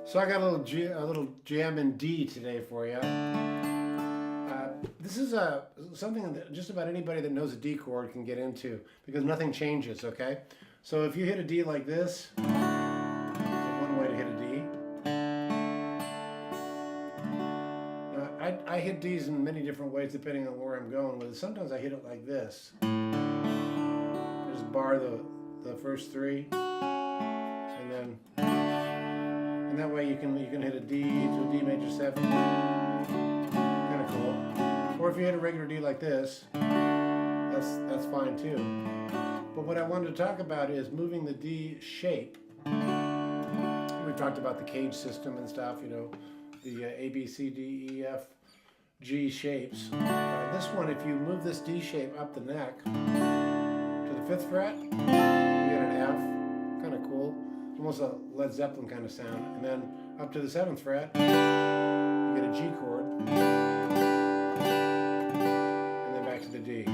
So I got a little jam in D today for you. This is something that just about anybody that knows a D chord can get into because nothing changes, okay? So if you hit a D like this, there's one way to hit a D. I hit Ds in many different ways depending on where I'm going with it. Sometimes I hit it like this. Just bar the first three, and then that way you can hit a D to a D major 7. Kind of cool. Or if you hit a regular D like this, that's fine too. But what I wanted to talk about is moving the D shape. We talked about the cage system and stuff, you know, the A, B, C, D, E, F, G shapes. This one, if you move this D shape up the neck to the 5th fret, you get an F, kind of cool. Almost a Led Zeppelin kind of sound. And then up to the 7th fret, you get a G chord. And then back to the D.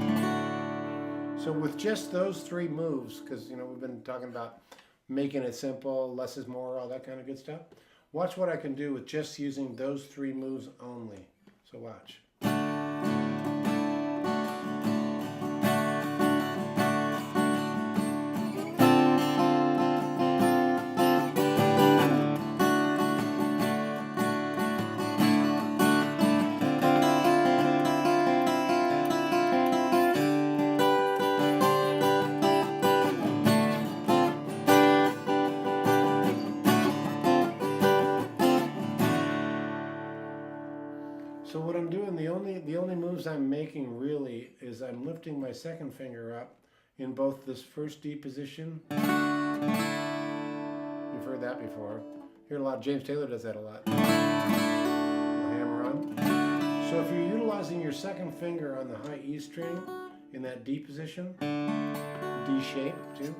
So with just those 3 moves, because you know we've been talking about making it simple, less is more, all that kind of good stuff. Watch what I can do with just using those 3 moves only. So watch. So what I'm doing, the only moves I'm making really is I'm lifting my 2nd finger up in both this first D position. You've heard that before. Hear a lot. James Taylor does that a lot. Hammer-on. So if you're utilizing your 2nd finger on the high E string in that D position, D shape too.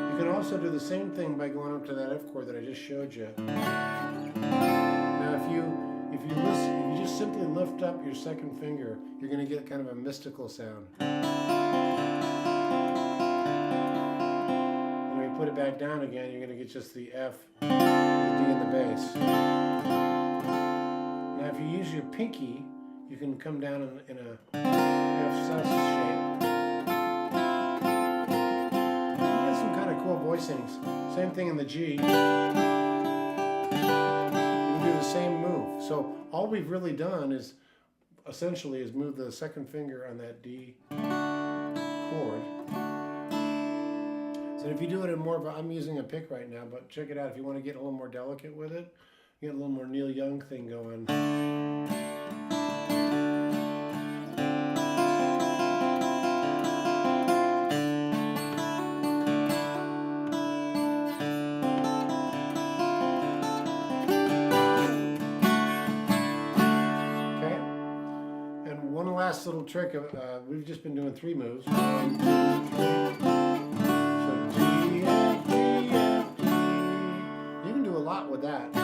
You can also do the same thing by going up to that F chord that I just showed you. Now if you just simply lift up your 2nd finger, you're going to get kind of a mystical sound. And when you put it back down again, you're going to get just the F, the D, and the bass. Now if you use your pinky, you can come down in a F sus shape. You get some kind of cool voicings. Same thing in the G. Do the same move. So all we've really done is essentially move the 2nd finger on that D chord. So if you do it in more of I'm using a pick right now, but check it out if you want to get a little more delicate with it, you get a little more Neil Young thing going. Last little trick, we've just been doing 3 moves. 1, 2, 3. So G, F, G, F, G. You can do a lot with that.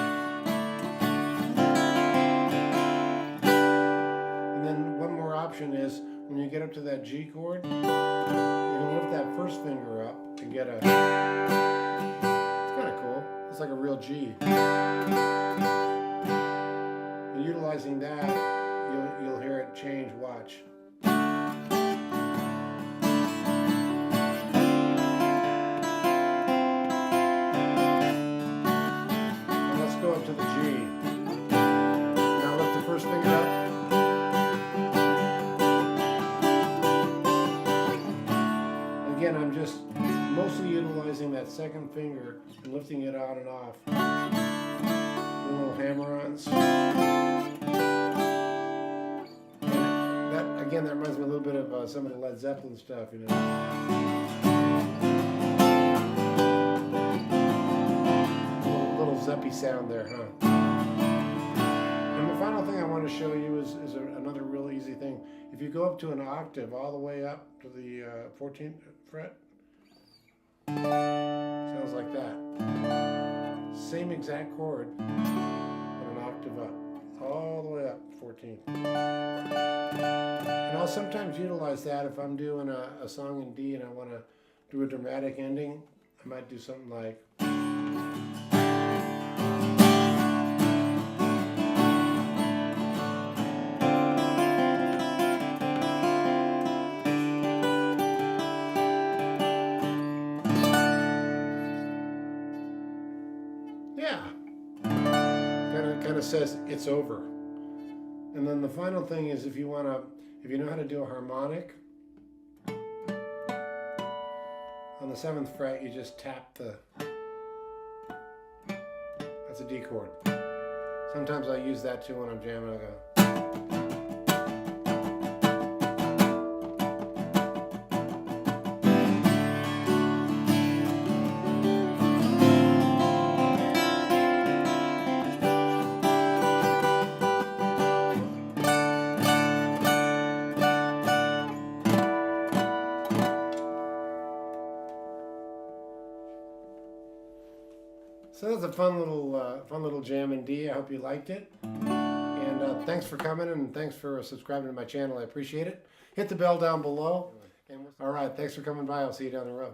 And then one more option is when you get up to that G chord, you can lift that 1st finger up and get a. It's kind of cool. It's like a real G. And utilizing that, you'll hear it change. Watch. And let's go up to the G. Now lift the 1st finger up. Again, I'm just mostly utilizing that 2nd finger and lifting it on and off. Little hammer-ons. Again, that reminds me a little bit of some of the Led Zeppelin stuff, you know. Little Zeppy sound there, huh? And the final thing I want to show you is another real easy thing. If you go up to an octave all the way up to the 14th fret, sounds like that. Same exact chord, but an octave up, all the way up, 14th. And I'll sometimes utilize that if I'm doing a song in D and I want to do a dramatic ending. I might do something like. of says it's over. And then the final thing is if you know how to do a harmonic, on the 7th fret you just tap that's a D chord. Sometimes I use that too when I'm jamming. I go. So that's a fun little jam in D. I hope you liked it. And thanks for coming and thanks for subscribing to my channel. I appreciate it. Hit the bell down below. All right, thanks for coming by. I'll see you down the road.